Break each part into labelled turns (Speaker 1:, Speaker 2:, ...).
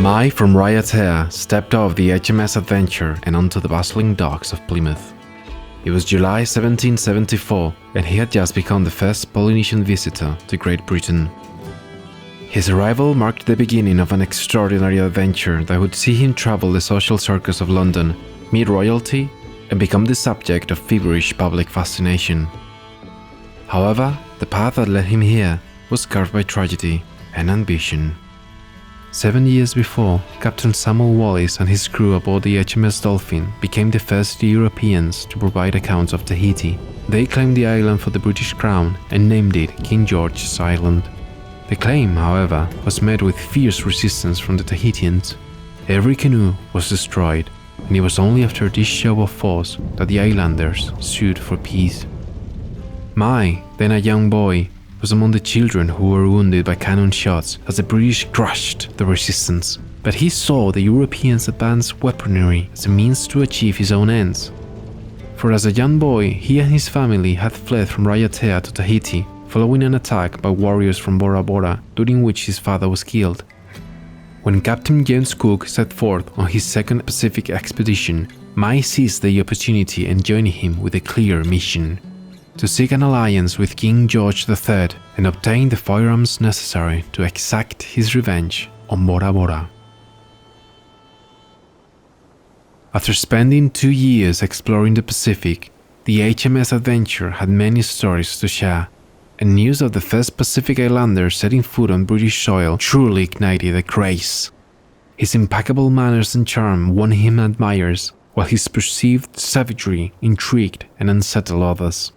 Speaker 1: Mai from Raiatea stepped off the HMS Adventure and onto the bustling docks of Plymouth. It was July 1774, and he had just become the first Polynesian visitor to Great Britain. His arrival marked the beginning of an extraordinary adventure that would see him travel the social circus of London, meet royalty, and become the subject of feverish public fascination. However, the path that led him here was carved by tragedy and ambition. 7 years before, Captain Samuel Wallis and his crew aboard the HMS Dolphin became the first Europeans to provide accounts of Tahiti. They claimed the island for the British Crown and named it King George's Island. The claim, however, was met with fierce resistance from the Tahitians. Every canoe was destroyed, and it was only after this show of force that the islanders sued for peace. Mai, then a young boy, was among the children who were wounded by cannon shots as the British crushed the resistance, but he saw the Europeans' advanced weaponry as a means to achieve his own ends. For as a young boy, he and his family had fled from Raiatea to Tahiti, following an attack by warriors from Bora Bora, during which his father was killed. When Captain James Cook set forth on his second Pacific expedition, Mai seized the opportunity and joined him with a clear mission: to seek an alliance with King George III and obtain the firearms necessary to exact his revenge on Bora Bora. After spending 2 years exploring the Pacific, the HMS Adventure had many stories to share, and news of the first Pacific Islander setting foot on British soil truly ignited a craze. His impeccable manners and charm won him admirers, while his perceived savagery intrigued and unsettled others.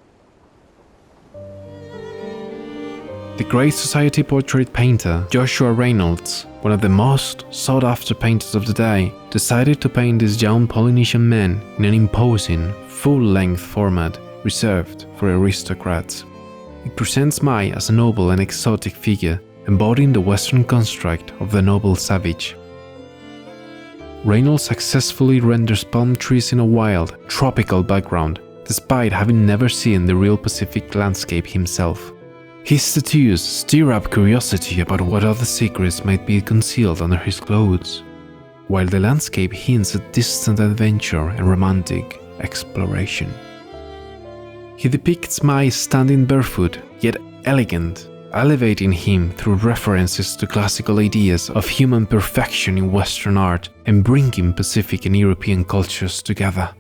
Speaker 1: The great society portrait painter Joshua Reynolds, one of the most sought-after painters of the day, decided to paint this young Polynesian man in an imposing, full-length format reserved for aristocrats. It presents Mai as a noble and exotic figure, embodying the Western construct of the noble savage. Reynolds successfully renders palm trees in a wild, tropical background, despite having never seen the real Pacific landscape himself. His tattoos stir up curiosity about what other secrets might be concealed under his clothes, while the landscape hints at distant adventure and romantic exploration. He depicts Mai standing barefoot, yet elegant, elevating him through references to classical ideas of human perfection in Western art and bringing Pacific and European cultures together.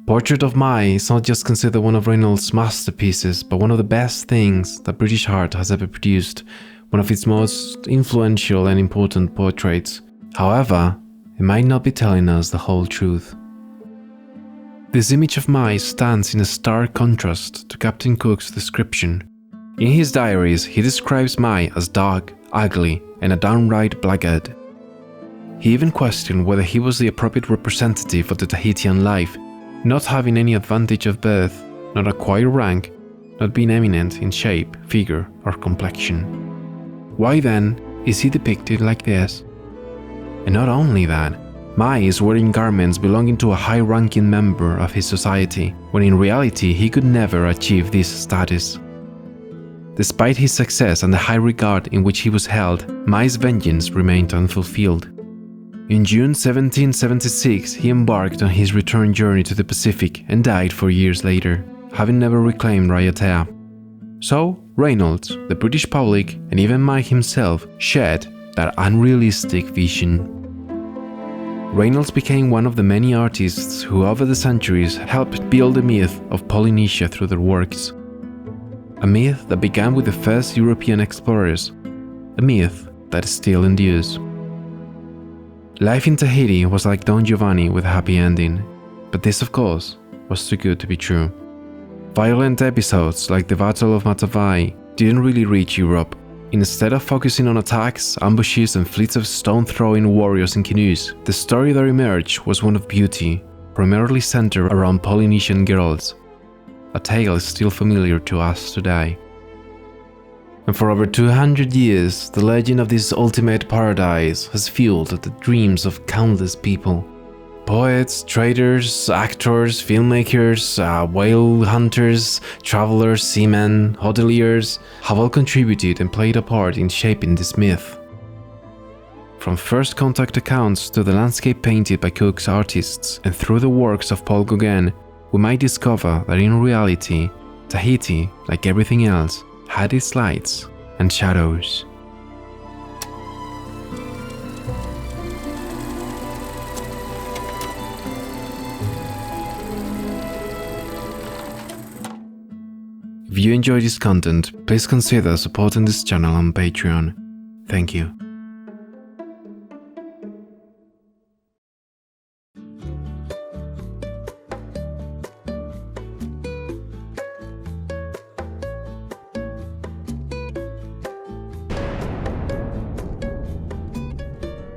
Speaker 1: Portrait of Mai is not just considered one of Reynolds' masterpieces, but one of the best things that British art has ever produced, one of its most influential and important portraits. However, it might not be telling us the whole truth. This image of Mai stands in a stark contrast to Captain Cook's description. In his diaries, he describes Mai as dark, ugly, and a downright blackguard. He even questioned whether he was the appropriate representative of the Tahitian life, not having any advantage of birth, not acquired rank, not being eminent in shape, figure, or complexion. Why then is he depicted like this? And not only that, Mai is wearing garments belonging to a high-ranking member of his society, when in reality he could never achieve this status. Despite his success and the high regard in which he was held, Mai's vengeance remained unfulfilled. In June 1776, he embarked on his return journey to the Pacific and died 4 years later, having never reclaimed Raiatea. So, Reynolds, the British public, and even Mai himself shared that unrealistic vision. Reynolds became one of the many artists who over the centuries helped build the myth of Polynesia through their works. A myth that began with the first European explorers, a myth that still endures. Life in Tahiti was like Don Giovanni with a happy ending, but this of course was too good to be true. Violent episodes like the Battle of Matavai didn't really reach Europe. Instead of focusing on attacks, ambushes, and fleets of stone-throwing warriors in canoes, the story that emerged was one of beauty, primarily centered around Polynesian girls. A tale still familiar to us today. And for over 200 years, the legend of this ultimate paradise has fueled the dreams of countless people. Poets, traders, actors, filmmakers, whale hunters, travelers, seamen, hoteliers have all contributed and played a part in shaping this myth. From first contact accounts to the landscape painted by Cook's artists and through the works of Paul Gauguin, we might discover that in reality, Tahiti, like everything else, had its lights and shadows. If you enjoy this content, please consider supporting this channel on Patreon. Thank you.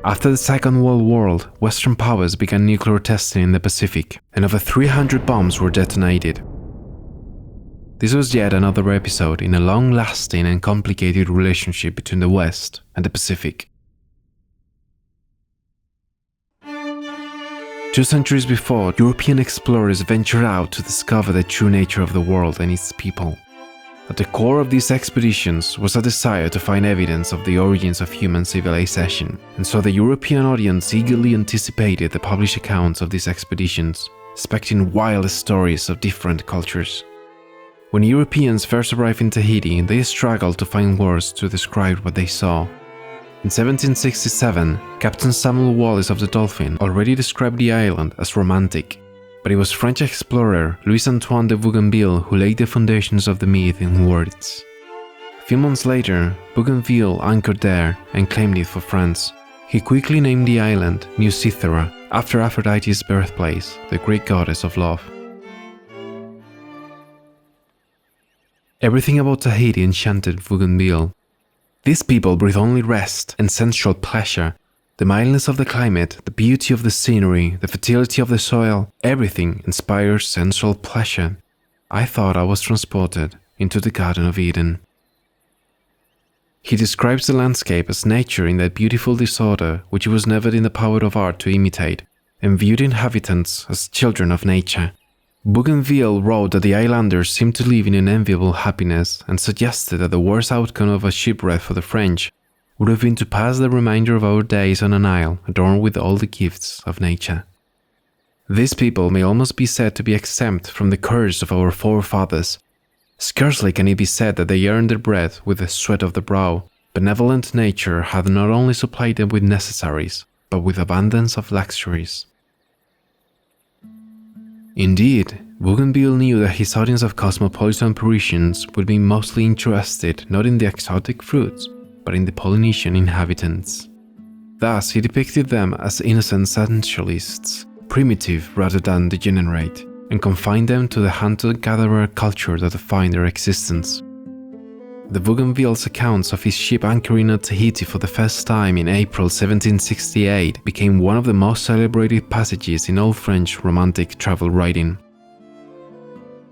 Speaker 1: After the Second World War, Western powers began nuclear testing in the Pacific, and over 300 bombs were detonated. This was yet another episode in a long-lasting and complicated relationship between the West and the Pacific. 2 centuries before, European explorers ventured out to discover the true nature of the world and its people. At the core of these expeditions was a desire to find evidence of the origins of human civilization, and so the European audience eagerly anticipated the published accounts of these expeditions, expecting wild stories of different cultures. When Europeans first arrived in Tahiti, they struggled to find words to describe what they saw. In 1767, Captain Samuel Wallis of the Dolphin already described the island as romantic, but it was French explorer Louis Antoine de Bougainville who laid the foundations of the myth in words. A few months later, Bougainville anchored there and claimed it for France. He quickly named the island New Cythera, after Aphrodite's birthplace, the Greek goddess of love. Everything about Tahiti enchanted Bougainville. These people breathe only rest and sensual pleasure. The mildness of the climate, the beauty of the scenery, the fertility of the soil, everything inspires sensual pleasure. I thought I was transported into the Garden of Eden. He describes the landscape as nature in that beautiful disorder which it was never in the power of art to imitate, and viewed inhabitants as children of nature. Bougainville wrote that the islanders seemed to live in an enviable happiness and suggested that the worst outcome of a shipwreck for the French would have been to pass the remainder of our days on an isle adorned with all the gifts of nature. These people may almost be said to be exempt from the curse of our forefathers. Scarcely can it be said that they earned their bread with the sweat of the brow. Benevolent nature had not only supplied them with necessaries, but with abundance of luxuries. Indeed, Bougainville knew that his audience of cosmopolitan Parisians would be mostly interested not in the exotic fruits, but in the Polynesian inhabitants. Thus, he depicted them as innocent sensualists, primitive rather than degenerate, and confined them to the hunter-gatherer culture that defined their existence. The Bougainville's accounts of his ship anchoring at Tahiti for the first time in April 1768 became one of the most celebrated passages in all French romantic travel writing.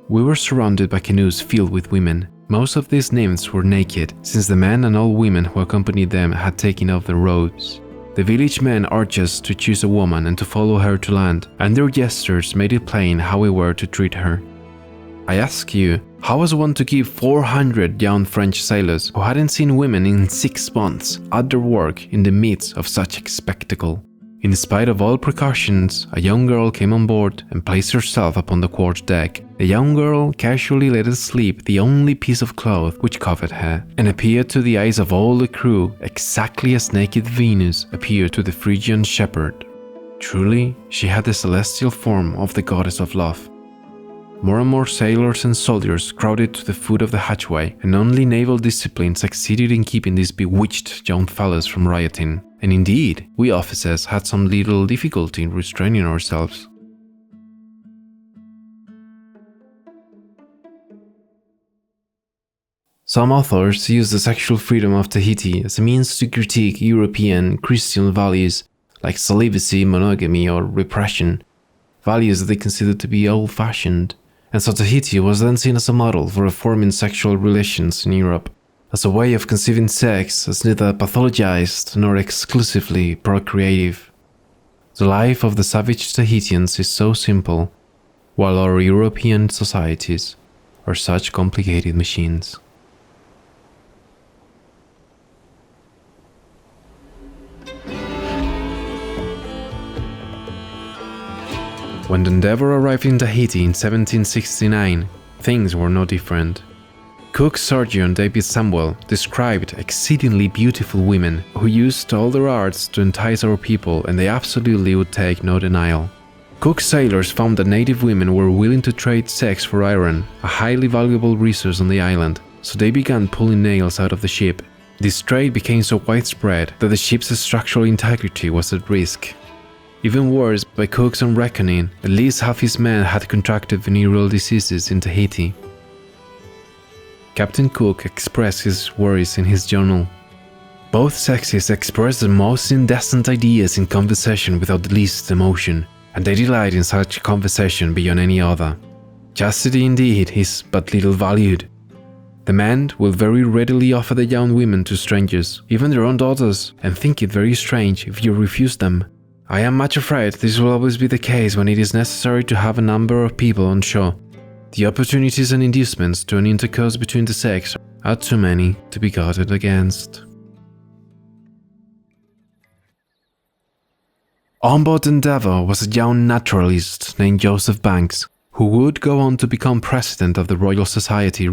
Speaker 1: We were surrounded by canoes filled with women. Most of these nymphs were naked, since the men and all women who accompanied them had taken off their robes. The village men urged us to choose a woman and to follow her to land, and their gestures made it plain how we were to treat her. I ask you, how was one to keep 400 young French sailors who hadn't seen women in 6 months at their work in the midst of such a spectacle? In spite of all precautions, a young girl came on board and placed herself upon the quarter deck. The young girl casually let sleep the only piece of cloth which covered her, and appeared to the eyes of all the crew exactly as naked Venus appeared to the Phrygian shepherd. Truly, she had the celestial form of the goddess of love. More and more sailors and soldiers crowded to the foot of the hatchway, and only naval discipline succeeded in keeping these bewitched young fellows from rioting. And indeed, we officers had some little difficulty in restraining ourselves. Some authors use the sexual freedom of Tahiti as a means to critique European Christian values like celibacy, monogamy, or repression, values that they considered to be old-fashioned. And so Tahiti was then seen as a model for reforming sexual relations in Europe, as a way of conceiving sex as neither pathologized nor exclusively procreative. The life of the savage Tahitians is so simple, while our European societies are such complicated machines. When the Endeavour arrived in Tahiti in 1769, things were no different. Cook Surgeon David Samuel described exceedingly beautiful women who used all their arts to entice our people, and they absolutely would take no denial. Cook sailors found that native women were willing to trade sex for iron, a highly valuable resource on the island, so they began pulling nails out of the ship. This trade became so widespread that the ship's structural integrity was at risk. Even worse, by Cook's own reckoning, at least half his men had contracted venereal diseases in Tahiti. Captain Cook expressed his worries in his journal. Both sexes express the most indecent ideas in conversation without the least emotion, and they delight in such conversation beyond any other. Chastity indeed is but little valued. The men will very readily offer the young women to strangers, even their own daughters, and think it very strange if you refuse them. I am much afraid this will always be the case when it is necessary to have a number of people on shore. The opportunities and inducements to an intercourse between the sex are too many to be guarded against. On board Endeavour was a young naturalist named Joseph Banks, who would go on to become president of the Royal Society.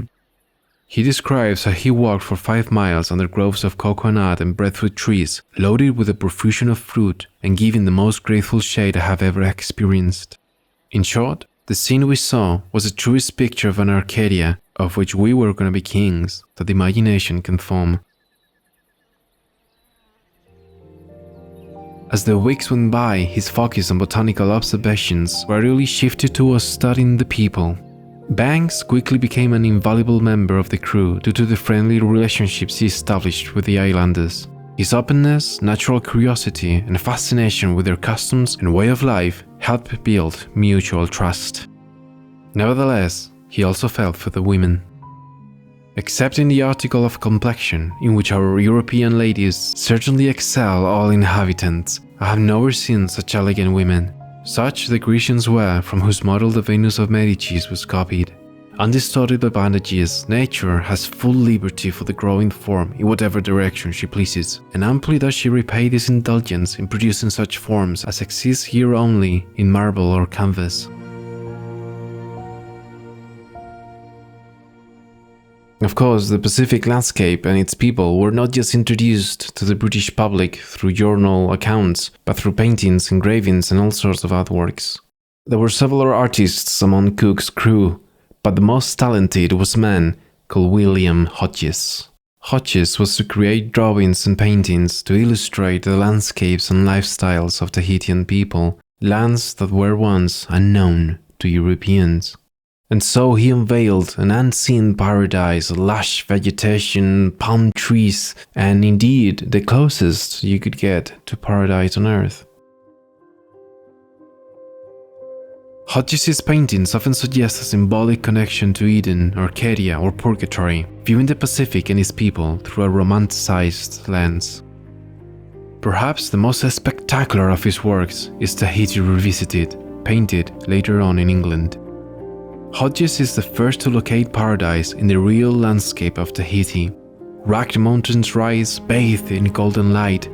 Speaker 1: He describes how he walked for 5 miles under groves of coconut and breadfruit trees, loaded with a profusion of fruit and giving the most grateful shade I have ever experienced. In short, the scene we saw was the truest picture of an Arcadia, of which we were going to be kings, that the imagination can form. As the weeks went by, his focus on botanical observations gradually shifted towards studying the people. Banks quickly became an invaluable member of the crew due to the friendly relationships he established with the islanders. His openness, natural curiosity, and fascination with their customs and way of life helped build mutual trust. Nevertheless, he also felt for the women. Except in the article of complexion, in which our European ladies certainly excel all inhabitants, I have never seen such elegant women. Such the Grecians were, from whose model the Venus of Medicis was copied. Undistorted by bandages, nature has full liberty for the growing form in whatever direction she pleases, and amply does she repay this indulgence in producing such forms as exist here only in marble or canvas. Of course, the Pacific landscape and its people were not just introduced to the British public through journal accounts, but through paintings, engravings, and all sorts of artworks. There were several artists among Cook's crew, but the most talented was a man called William Hodges. Hodges was to create drawings and paintings to illustrate the landscapes and lifestyles of Tahitian people, lands that were once unknown to Europeans. And so he unveiled an unseen paradise, lush vegetation, palm trees, and indeed the closest you could get to paradise on earth. Hodges' paintings often suggest a symbolic connection to Eden, Arcadia, or Purgatory, viewing the Pacific and its people through a romanticized lens. Perhaps the most spectacular of his works is Tahiti Revisited, painted later on in England. Hodges is the first to locate paradise in the real landscape of Tahiti. Rugged mountains rise, bathed in golden light.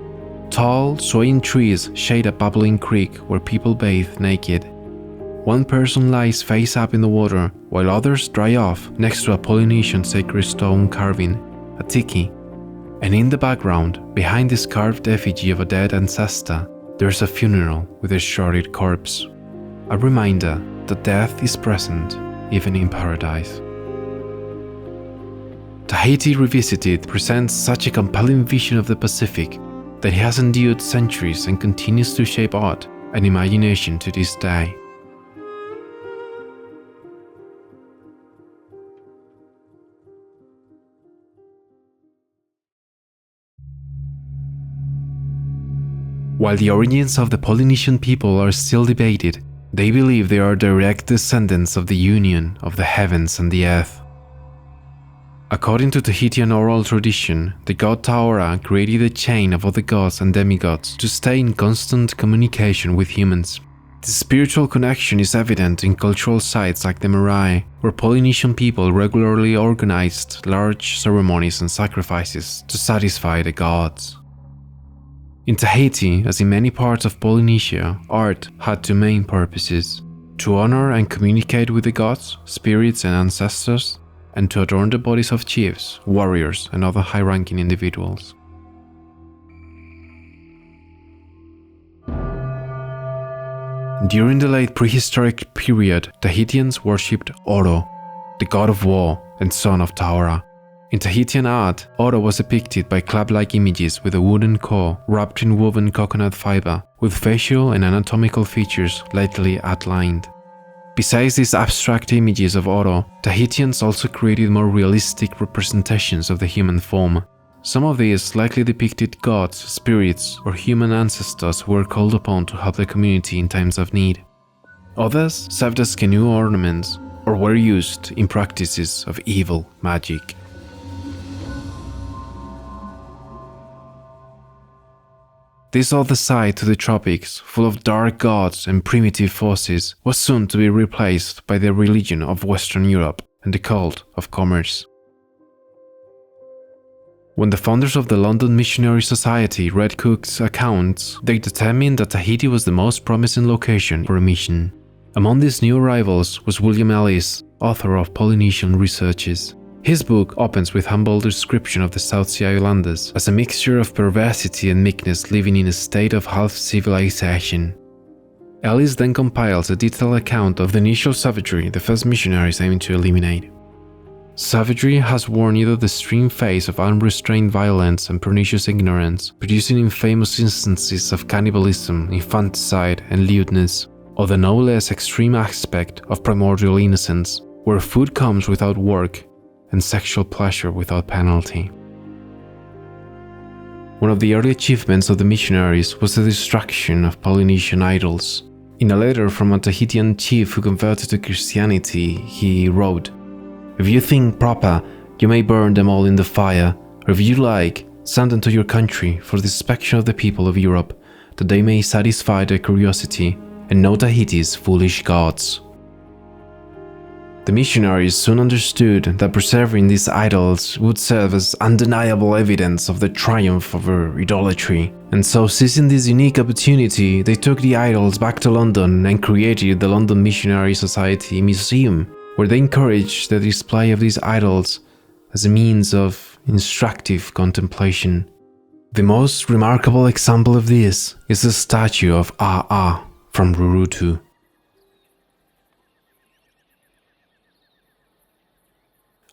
Speaker 1: Tall, swaying trees shade a bubbling creek where people bathe naked. One person lies face up in the water, while others dry off next to a Polynesian sacred stone carving, a tiki. And in the background, behind this carved effigy of a dead ancestor, there's a funeral with a shrouded corpse. A reminder that death is present even in paradise. Tahiti Revisited presents such a compelling vision of the Pacific that it has endured centuries and continues to shape art and imagination to this day. While the origins of the Polynesian people are still debated, they believe they are direct descendants of the union of the heavens and the earth. According to Tahitian oral tradition, the god Taora created a chain of other gods and demigods to stay in constant communication with humans. The spiritual connection is evident in cultural sites like the Marae, where Polynesian people regularly organized large ceremonies and sacrifices to satisfy the gods. In Tahiti, as in many parts of Polynesia, art had two main purposes: to honor and communicate with the gods, spirits and ancestors, and to adorn the bodies of chiefs, warriors, and other high-ranking individuals. During the late prehistoric period, Tahitians worshipped Oro, the god of war and son of Taora. In Tahitian art, Oro was depicted by club-like images with a wooden core wrapped in woven coconut fiber, with facial and anatomical features lightly outlined. Besides these abstract images of Oro, Tahitians also created more realistic representations of the human form. Some of these likely depicted gods, spirits, or human ancestors who were called upon to help the community in times of need. Others served as canoe ornaments or were used in practices of evil magic. This other side to the tropics, full of dark gods and primitive forces, was soon to be replaced by the religion of Western Europe and the cult of commerce. When the founders of the London Missionary Society read Cook's accounts, they determined that Tahiti was the most promising location for a mission. Among these new arrivals was William Ellis, author of Polynesian Researches. His book opens with humble description of the South Sea Islanders as a mixture of perversity and meekness living in a state of half-civilization. Ellis then compiles a detailed account of the initial savagery the first missionaries aimed to eliminate. Savagery has worn either the extreme face of unrestrained violence and pernicious ignorance, producing infamous instances of cannibalism, infanticide, and lewdness, or the no less extreme aspect of primordial innocence, where food comes without work, and sexual pleasure without penalty. One of the early achievements of the missionaries was the destruction of Polynesian idols. In a letter from a Tahitian chief who converted to Christianity, he wrote, "If you think proper, you may burn them all in the fire, or if you like, send them to your country for the inspection of the people of Europe, that they may satisfy their curiosity and know Tahiti's foolish gods." The missionaries soon understood that preserving these idols would serve as undeniable evidence of the triumph over idolatry, and so seizing this unique opportunity, they took the idols back to London and created the London Missionary Society Museum, where they encouraged the display of these idols as a means of instructive contemplation. The most remarkable example of this is the statue of Aa from Rurutu.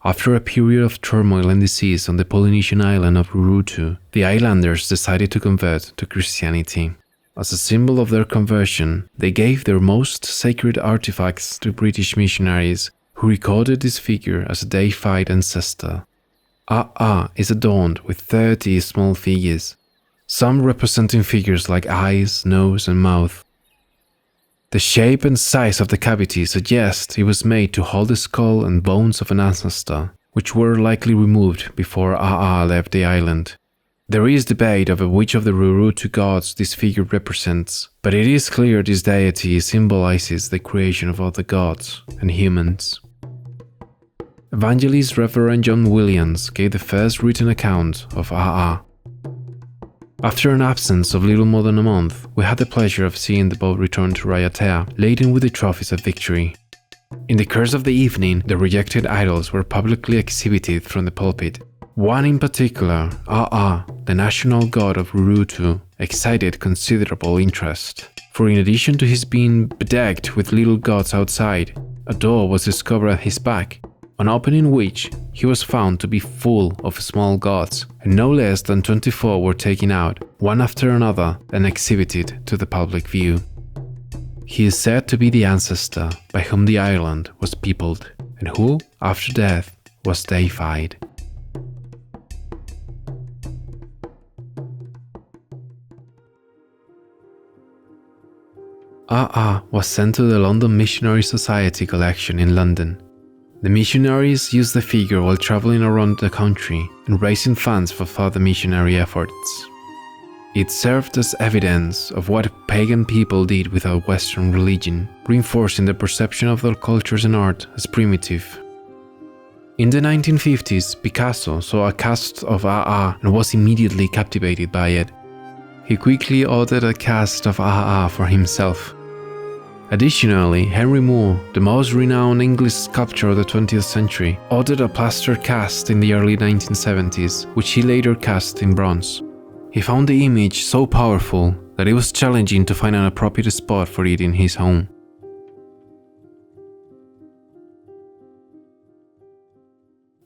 Speaker 1: After a period of turmoil and disease on the Polynesian island of Rurutu, the islanders decided to convert to Christianity. As a symbol of their conversion, they gave their most sacred artifacts to British missionaries, who recorded this figure as a deified ancestor. Aa is adorned with 30 small figures, some representing figures like eyes, nose, and mouth. The shape and size of the cavity suggest it was made to hold the skull and bones of an ancestor, which were likely removed before Aa left the island. There is debate over which of the Rurutu gods this figure represents, but it is clear this deity symbolizes the creation of other gods and humans. Evangelist Reverend John Williams gave the first written account of Aa. After an absence of little more than a month, we had the pleasure of seeing the boat return to iatea, laden with the trophies of victory. In the course of the evening, the rejected idols were publicly exhibited from the pulpit. One in particular, Aa, the national god of Rurutu, excited considerable interest, for in addition to his being bedecked with little gods outside, a door was discovered at his back, on opening which he was found to be full of small gods, and no less than 24 were taken out, one after another, and exhibited to the public view. He is said to be the ancestor by whom the island was peopled, and who, after death, was deified. Aa was sent to the London Missionary Society collection in London. The missionaries used the figure while traveling around the country and raising funds for further missionary efforts. It served as evidence of what pagan people did without Western religion, reinforcing the perception of their cultures and art as primitive. In the 1950s, Picasso saw a cast of AA and was immediately captivated by it. He quickly ordered a cast of AA for himself. Additionally, Henry Moore, the most renowned English sculptor of the 20th century, ordered a plaster cast in the early 1970s, which he later cast in bronze. He found the image so powerful that it was challenging to find an appropriate spot for it in his home.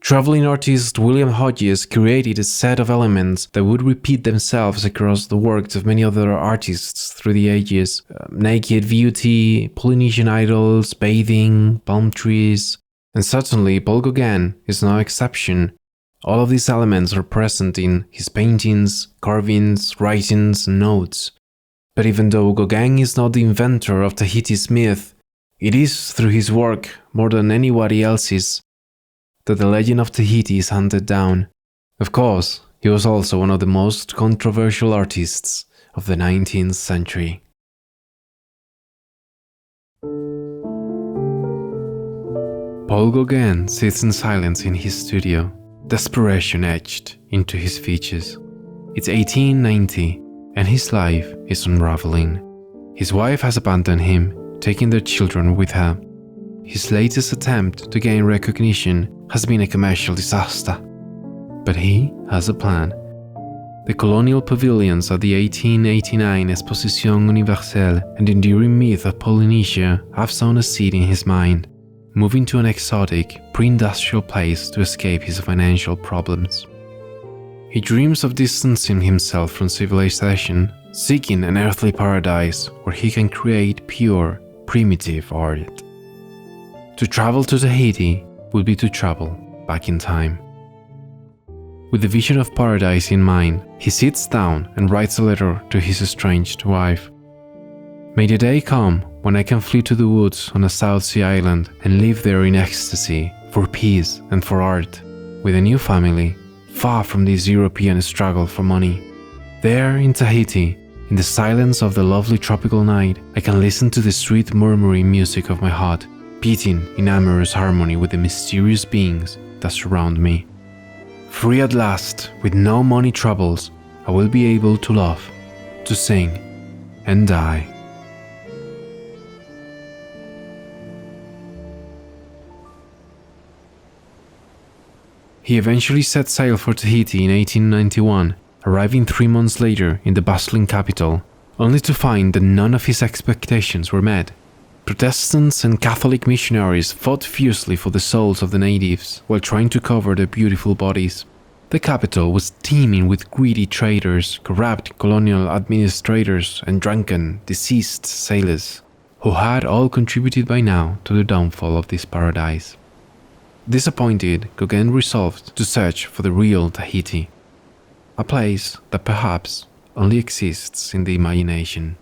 Speaker 1: Traveling artist William Hodges created a set of elements that would repeat themselves across the works of many other artists through the ages. Naked beauty, Polynesian idols, bathing, palm trees, and certainly Paul Gauguin is no exception. All of these elements are present in his paintings, carvings, writings, and notes. But even though Gauguin is not the inventor of Tahiti's myth, it is through his work, more than anybody else's, that the legend of Tahiti is handed down. Of course, he was also one of the most controversial artists of the 19th century. Paul Gauguin sits in silence in his studio, desperation etched into his features. It's 1890, and his life is unraveling. His wife has abandoned him, taking their children with her. His latest attempt to gain recognition has been a commercial disaster. But he has a plan. The colonial pavilions of the 1889 Exposition Universelle and enduring myth of Polynesia have sown a seed in his mind, moving to an exotic, pre-industrial place to escape his financial problems. He dreams of distancing himself from civilization, seeking an earthly paradise where he can create pure, primitive art. To travel to Tahiti would be to travel back in time. With the vision of paradise in mind, he sits down and writes a letter to his estranged wife. May the day come when I can flee to the woods on a South Sea island and live there in ecstasy, for peace and for art, with a new family, far from this European struggle for money. There in Tahiti, in the silence of the lovely tropical night, I can listen to the sweet murmuring music of my heart, beating in amorous harmony with the mysterious beings that surround me. Free at last, with no money troubles, I will be able to love, to sing, and die. He eventually set sail for Tahiti in 1891, arriving 3 months later in the bustling capital, only to find that none of his expectations were met. Protestants and Catholic missionaries fought fiercely for the souls of the natives while trying to cover their beautiful bodies. The capital was teeming with greedy traders, corrupt colonial administrators, and drunken, deceased sailors, who had all contributed by now to the downfall of this paradise. Disappointed, Gauguin resolved to search for the real Tahiti, a place that perhaps only exists in the imagination.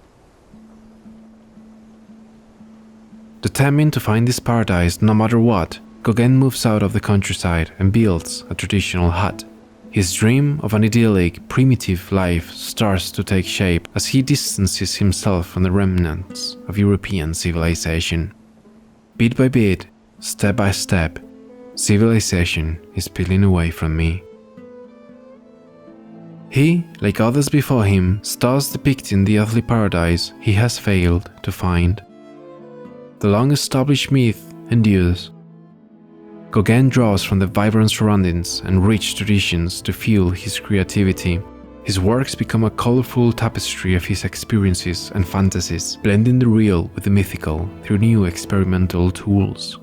Speaker 1: Determined to find this paradise no matter what, Gauguin moves out of the countryside and builds a traditional hut. His dream of an idyllic, primitive life starts to take shape as he distances himself from the remnants of European civilization. Bit by bit, step by step, civilization is peeling away from me. He, like others before him, starts depicting the earthly paradise he has failed to find. The long-established myth endures. Gauguin draws from the vibrant surroundings and rich traditions to fuel his creativity. His works become a colorful tapestry of his experiences and fantasies, blending the real with the mythical through new experimental tools.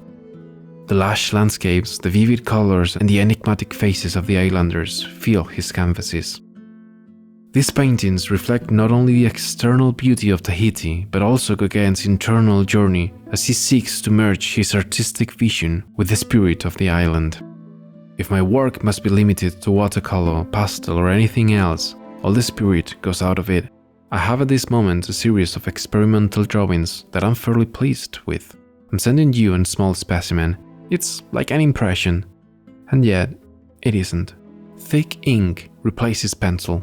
Speaker 1: The lush landscapes, the vivid colors, and the enigmatic faces of the islanders fill his canvases. These paintings reflect not only the external beauty of Tahiti, but also Gauguin's internal journey as he seeks to merge his artistic vision with the spirit of the island. If my work must be limited to watercolor, pastel, or anything else, all the spirit goes out of it. I have at this moment a series of experimental drawings that I'm fairly pleased with. I'm sending you a small specimen, It's like an impression. And yet, it isn't. Thick ink replaces pencil.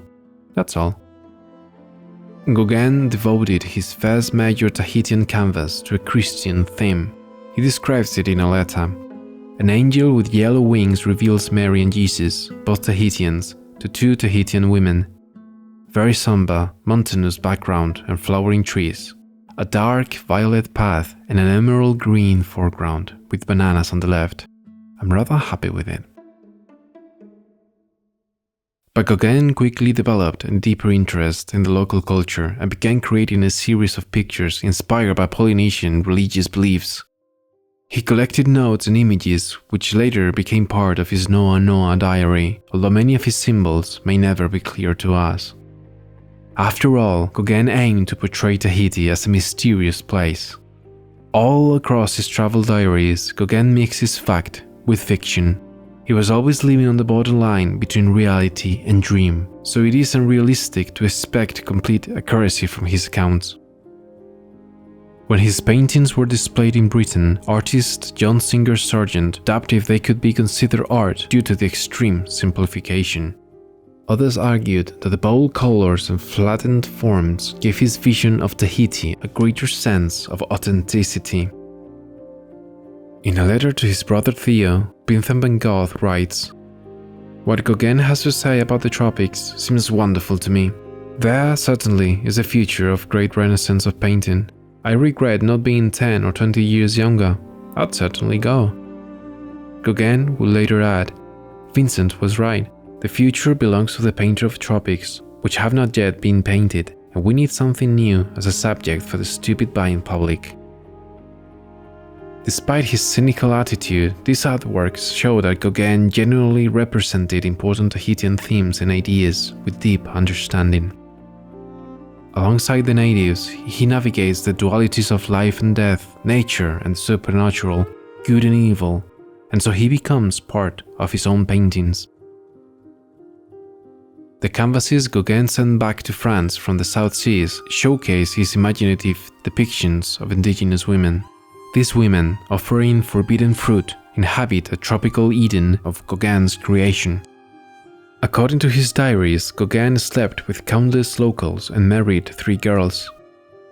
Speaker 1: That's all. Gauguin devoted his first major Tahitian canvas to a Christian theme. He describes it in a letter. An angel with yellow wings reveals Mary and Jesus, both Tahitians, to two Tahitian women. Very somber, mountainous background and flowering trees. A dark violet path and an emerald green foreground with bananas on the left. I'm rather happy with it. But Gauguin quickly developed a deeper interest in the local culture and began creating a series of pictures inspired by Polynesian religious beliefs. He collected notes and images which later became part of his Noa Noa diary, although many of his symbols may never be clear to us. After all, Gauguin aimed to portray Tahiti as a mysterious place. All across his travel diaries, Gauguin mixes fact with fiction. He was always living on the borderline between reality and dream, so it is unrealistic to expect complete accuracy from his accounts. When his paintings were displayed in Britain, artist John Singer Sargent doubted if they could be considered art due to the extreme simplification. Others argued that the bold colors and flattened forms gave his vision of Tahiti a greater sense of authenticity. In a letter to his brother Theo, Vincent van Gogh writes, "What Gauguin has to say about the tropics seems wonderful to me. There certainly is a future of great renaissance of painting. I regret not being 10 or 20 years younger. I'd certainly go." Gauguin would later add, "Vincent was right. The future belongs to the painter of tropics, which have not yet been painted, and we need something new as a subject for the stupid buying public." Despite his cynical attitude, these artworks show that Gauguin genuinely represented important Tahitian themes and ideas with deep understanding. Alongside the natives, he navigates the dualities of life and death, nature and supernatural, good and evil, and so he becomes part of his own paintings. The canvases Gauguin sent back to France from the South Seas showcase his imaginative depictions of indigenous women. These women, offering forbidden fruit, inhabit a tropical Eden of Gauguin's creation. According to his diaries, Gauguin slept with countless locals and married 3 girls.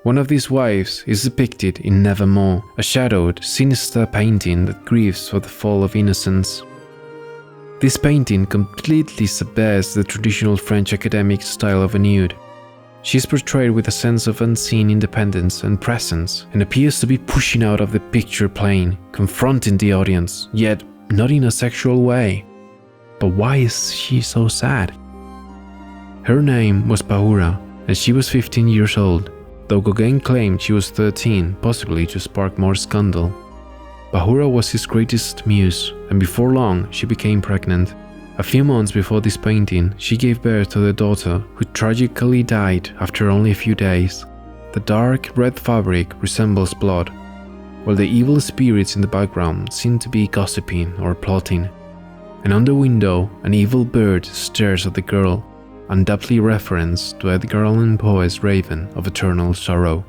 Speaker 1: One of these wives is depicted in Nevermore, a shadowed, sinister painting that grieves for the fall of innocence. This painting completely subverts the traditional French academic style of a nude. She is portrayed with a sense of unseen independence and presence, and appears to be pushing out of the picture plane, confronting the audience, yet not in a sexual way. But why is she so sad? Her name was Paura, and she was 15 years old, though Gauguin claimed she was 13, possibly to spark more scandal. Paura was his greatest muse, and before long she became pregnant. A few months before this painting, she gave birth to their daughter, who tragically died after only a few days. The dark red fabric resembles blood, while the evil spirits in the background seem to be gossiping or plotting. And on the window, an evil bird stares at the girl, undoubtedly reference to Edgar Allan Poe's Raven of Eternal Sorrow.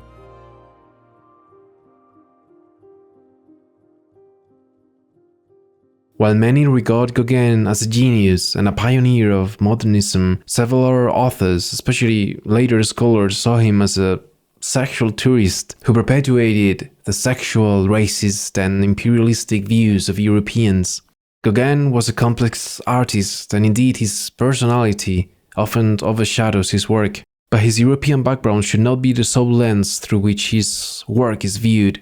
Speaker 1: While many regard Gauguin as a genius and a pioneer of modernism, several other authors, especially later scholars, saw him as a sexual tourist who perpetuated the sexual, racist and imperialistic views of Europeans. Gauguin was a complex artist, and indeed his personality often overshadows his work, but his European background should not be the sole lens through which his work is viewed.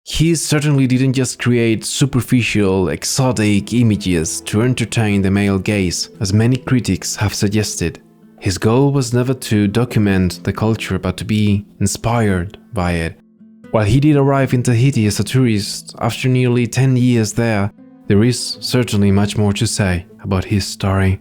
Speaker 1: He certainly didn't just create superficial, exotic images to entertain the male gaze, as many critics have suggested. His goal was never to document the culture, but to be inspired by it. While he did arrive in Tahiti as a tourist after nearly 10 years there is certainly much more to say about his story.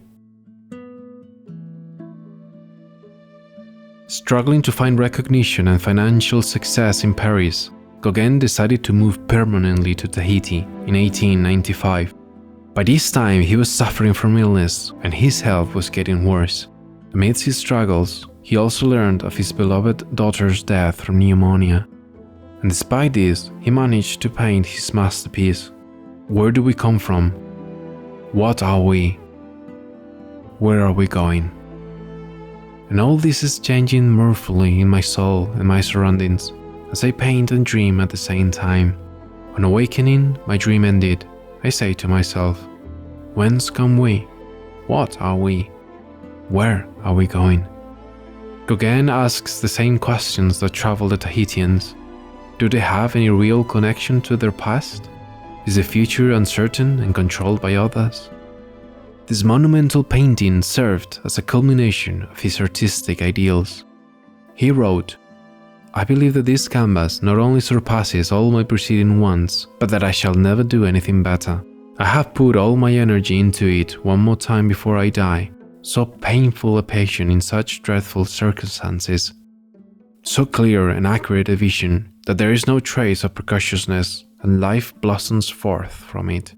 Speaker 1: Struggling to find recognition and financial success in Paris, Gauguin decided to move permanently to Tahiti in 1895. By this time, he was suffering from illness, and his health was getting worse. Amidst his struggles, he also learned of his beloved daughter's death from pneumonia. And despite this, he managed to paint his masterpiece. Where do we come from? What are we? Where are we going? And all this is changing mirthfully in my soul and my surroundings, as I paint and dream at the same time. On awakening, my dream ended. I say to myself, whence come we? What are we? Where are we going? Gauguin asks the same questions that trouble the Tahitians. Do they have any real connection to their past? Is the future uncertain and controlled by others? This monumental painting served as a culmination of his artistic ideals. He wrote, I believe that this canvas not only surpasses all my preceding ones, but that I shall never do anything better. I have put all my energy into it one more time before I die. So painful a passion in such dreadful circumstances. So clear and accurate a vision that there is no trace of precociousness and life blossoms forth from it.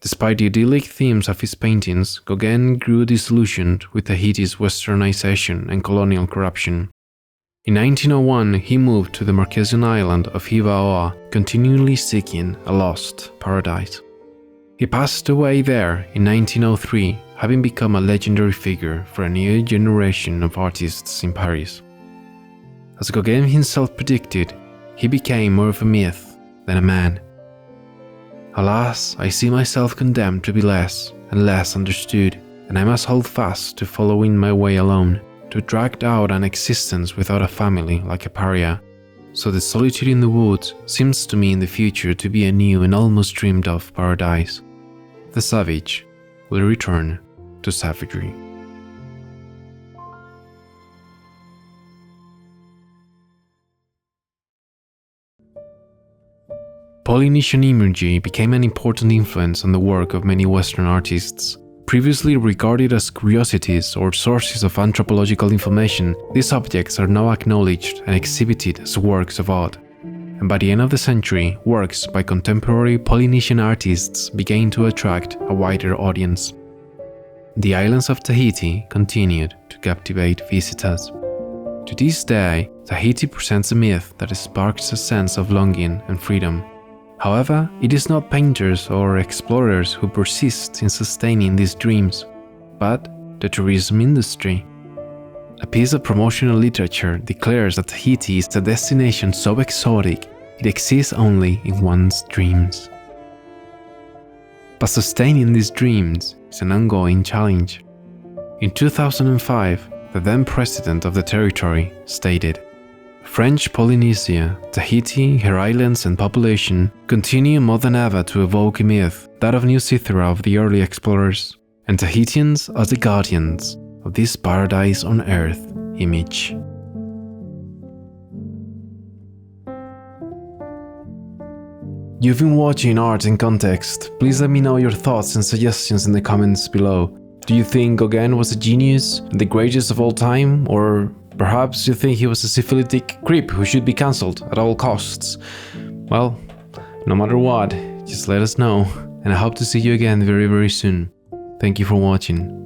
Speaker 1: Despite the idyllic themes of his paintings, Gauguin grew disillusioned with Tahiti's westernization and colonial corruption. In 1901, he moved to the Marquesan island of Hivaoa, continually seeking a lost paradise. He passed away there in 1903, having become a legendary figure for a new generation of artists in Paris. As Gauguin himself predicted, he became more of a myth than a man. Alas, I see myself condemned to be less and less understood, and I must hold fast to following my way alone, to drag out an existence without a family like a pariah. So the solitude in the woods seems to me in the future to be a new and almost dreamed of paradise. The savage will return to savagery. Polynesian imagery became an important influence on the work of many Western artists. Previously regarded as curiosities or sources of anthropological information, these objects are now acknowledged and exhibited as works of art. And by the end of the century, works by contemporary Polynesian artists began to attract a wider audience. The islands of Tahiti continued to captivate visitors. To this day, Tahiti presents a myth that sparks a sense of longing and freedom. However, it is not painters or explorers who persist in sustaining these dreams, but the tourism industry. A piece of promotional literature declares that Tahiti is a destination so exotic it exists only in one's dreams. But sustaining these dreams is an ongoing challenge. In 2005, the then president of the territory stated, French Polynesia, Tahiti, her islands and population continue more than ever to evoke a myth, that of New Cythera of the early explorers, and Tahitians are the guardians of this paradise on earth image. You've been watching Art in Context. Please let me know your thoughts and suggestions in the comments below. Do you think Gauguin was a genius and the greatest of all time, or perhaps you think he was a syphilitic creep who should be cancelled at all costs? Well, no matter what, just let us know, and I hope to see you again very soon. Thank you for watching.